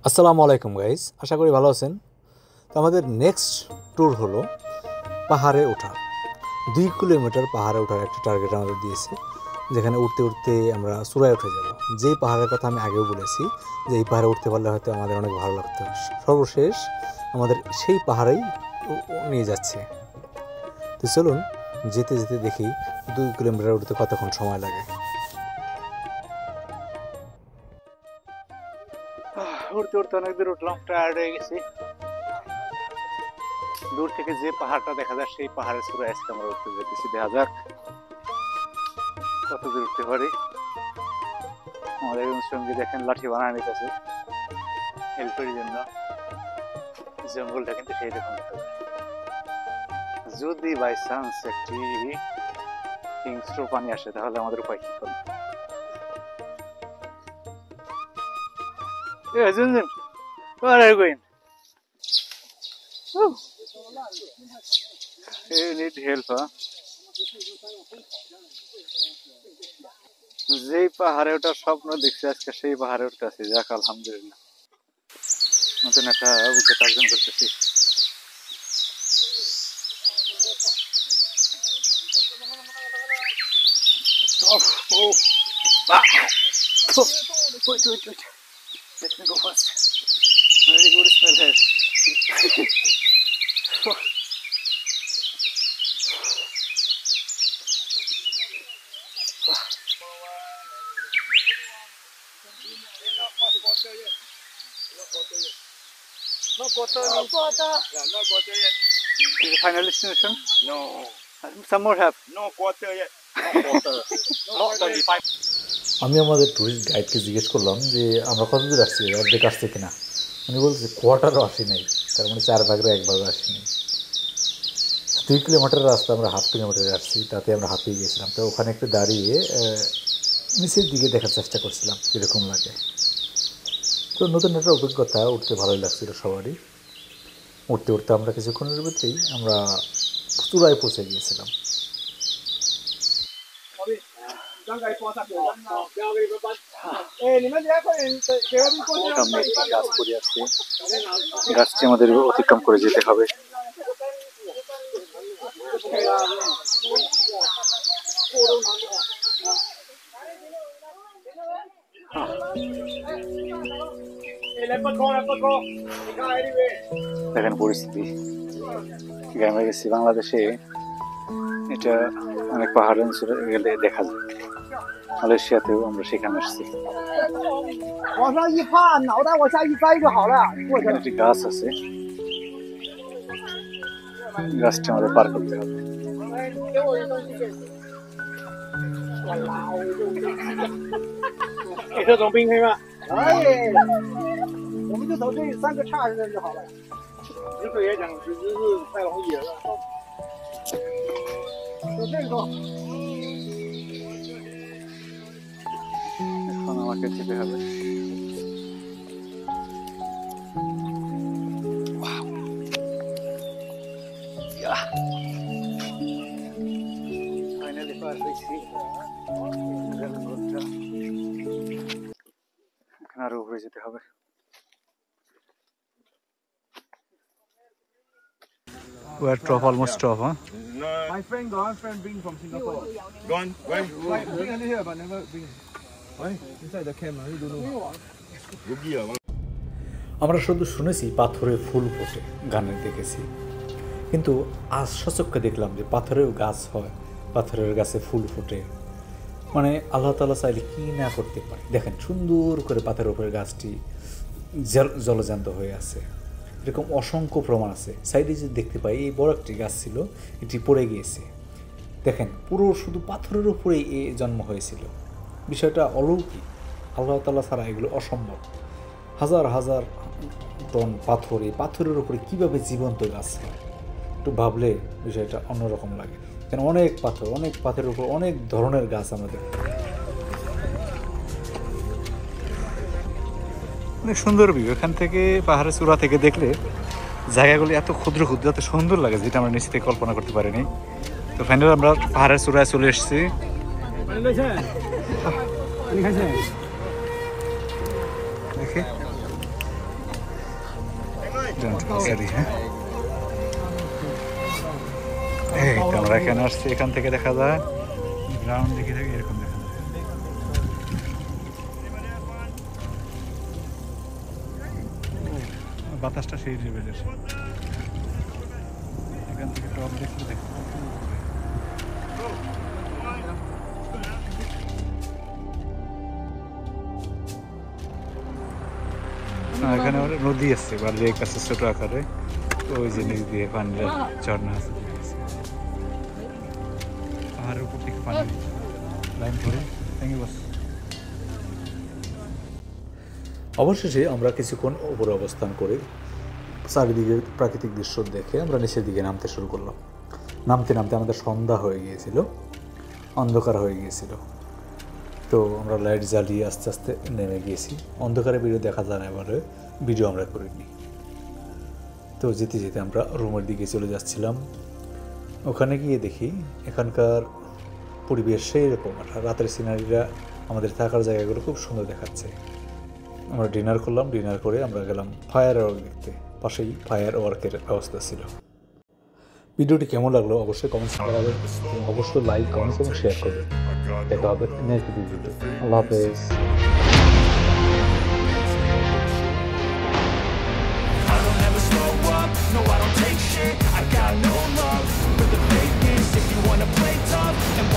আসসালামু আলাইকুম গাইস, আশা করি ভালো আছেন। তো আমাদের নেক্সট ট্যুর হলো পাহাড়ে ওঠা। 2 কিলোমিটার পাহাড়ে ওঠার একটা টার্গেট আমাদের দিয়েছে, যেখানে উঠতে উঠতে আমরা চূড়ায় উঠে যাব। যেই পাহাড়ের কথা আমি আগেও বলেছি যে এই পাহাড়ে উঠতে পারলে হয়তো আমাদের অনেক ভালো লাগতো। সর্বশেষ আমাদের সেই পাহাড়েই নিয়ে যাচ্ছে। তো চলুন যেতে যেতে দেখি 2 কিলোমিটার উঠতে কতক্ষণ সময় লাগে। উঠতে উঠতে অনেক দূর উঠলাম, টায়ার্ড হয়ে গেছি। দূর থেকে যে পাহাড়টা দেখা যায় সেই পাহাড়ের চূড়ায় আজকে আমরা উঠতে যেতেছি। দেখা যাক কত দূর উঠতে পারি। আমাদের সঙ্গে দেখেন লাঠি বানায় নিতেছে হেল্পের জন্য। জঙ্গলটা কিন্তু সেই রকম দেখা যায়। যদি বাই চান্স একটি হিংস্র পানি আসে তাহলে আমাদের উপায় কি করবে? Junjun, where are you going? Oh. You need help, huh? যেই পাহাড়ে ওঠার স্বপ্ন দেখছি আজকে সেই পাহাড়ে উঠতেছি। যাক আলহামদুলিল্লাহ, নতুন একটা অভিজ্ঞতা অর্জন করতেছি। Wait. Let me go first. Very good smell here. No quarter. Is the final destination? No. Some more have. No quarter yet. No quarter. Not 35. আমি আমাদের ট্যুরিস্ট গাইডকে জিজ্ঞেস করলাম যে আমরা কত দূর আসছি, অর্ধেক আসছে কিনা। উনি বলছে কোয়ার্টারও আসি নাই, তার মানে 4 ভাগের 1 ভাগও আসি নাই। 2 কিলোমিটার রাস্তা আমরা 1/2 কিলোমিটারে আসছি, তাতে আমরা হাঁপিয়ে গেছিলাম। তো ওখানে একটু দাঁড়িয়ে নিচের দিকে দেখার চেষ্টা করছিলাম কীরকম লাগে। তো নতুন একটা অভিজ্ঞতা, উঠতে ভালোই লাগছিল সবারই। উঠতে উঠতে আমরা কিছুক্ষণের ভিতরেই আমরা চূড়ায় পৌঁছে গিয়েছিলাম। সামনে একটি গাছ পড়ে আছে, গাছটি আমাদের অতিক্রম করে যেতে হবে। দেখেন পরিস্থিতি, গ্রামে গেছি বাংলাদেশে, এটা অনেক পাহাড় অঞ্চলে গেলে দেখা যায়। মালয়েশিয়াতেও আমরা সেখানে আসছি। একটি গাছ আছে, গাছটি আমাদের পার করতে হবে। এখন আমাকে যেতে হবে। ফাইনালি পার হয়েছি। এখন আরো উপরে যেতে হবে। We are almost off, huh? No. My friend bring from Singapore. Gone. When? Bring only here, but never bring. Why? Inside the camp, you don't know. Rugia. আমরা শুধু শুনেছি পাথরে ফুল ফোটে, গানে দেখেছি, কিন্তু আজ সচক্ষে দেখলাম যে পাথরেও গাছ হয়, পাথরের গাছে ফুল ফোটে। মানে আল্লাহ তাআলা চাইলে কী না করতে পারে। দেখেন সুন্দর করে পাথরের উপরে গাছটি জলজান্ত হয়ে আছে। এরকম অসংখ্য প্রমাণ আছে। সাইডে যে দেখতে পাই এই বড় একটি গাছ ছিল, এটি পড়ে গিয়েছে। দেখেন পুরো শুধু পাথরের উপরেই এ জন্ম হয়েছিল। বিষয়টা অলৌকিক, আল্লাহ তাআলা ছাড়া এগুলো অসম্ভব। হাজার হাজার টন পাথর, এই পাথরের উপরে কীভাবে জীবন্ত গাছ হয় একটু ভাবলে বিষয়টা অন্যরকম লাগে। কেন অনেক পাথরের উপর অনেক ধরনের গাছ আমাদের। অনেক সুন্দর ভিউ এখান থেকে, পাহাড়ের চূড়া থেকে দেখলে জায়গাগুলি এত ক্ষুদ্র ক্ষুদ্র, এত সুন্দর লাগে যেটা আমরা নিশ্চিত কল্পনা করতে পারিনি। তো ফাইনালি আমরা পাহাড়ের চূড়ায় চলে এসেছি। দেখে সরি হ্যাঁ এই তো আমরা এখানে আসছি, এখান থেকে দেখা যায় গ্রাউন্ড দিকে থেকে এরকম দেখা যায়। বাতাসটা সেই লেভেলের, এখান থেকে টপ দেখতে দেখতে এখানে নদী আছে বা লেক আছে ছোট আকারে, ওই জিনিস দিয়ে পানির ঝর্ণা আছে, পাহাড়ের উপর থেকে পানি লাইন করে ভেঙে বসে। অবশেষে আমরা কিছুক্ষণ উপরে অবস্থান করে চারিদিকে প্রাকৃতিক দৃশ্য দেখে আমরা নিচের দিকে নামতে শুরু করলাম। নামতে নামতে আমাদের সন্ধ্যা হয়ে গিয়েছিল, অন্ধকার হয়ে গিয়েছিল। তো আমরা লাইট জ্বালিয়ে আস্তে আস্তে নেমে গিয়েছি। অন্ধকারে ভিডিও দেখা যায় না, এবারে ভিডিও আমরা করিনি। তো যেতে যেতে আমরা রুমের দিকে চলে যাচ্ছিলাম। ওখানে গিয়ে দেখি এখানকার পরিবেশ সেই রকম, রাতের সিনারিরা আমাদের থাকার জায়গাগুলো খুব সুন্দর দেখাচ্ছে। আমরা ডিনার করলাম, ডিনার করে আমরা গেলাম ফায়ার ওয়ার্ক দেখতে। পাশেই ফায়ার ওয়ার্কের ব্যবস্থা ছিল। ভিডিওটি কেমন লাগলো অবশ্যই কমেন্টস করাবেন, অবশ্যই লাইক কমেন্টস এবং শেয়ার করবেন। দেখা হবে নেক্সট ভিডিওতে। আল্লাহ হাফেজ। No, I don't take shit. I got no love for the fakeness. If you wanna play tough and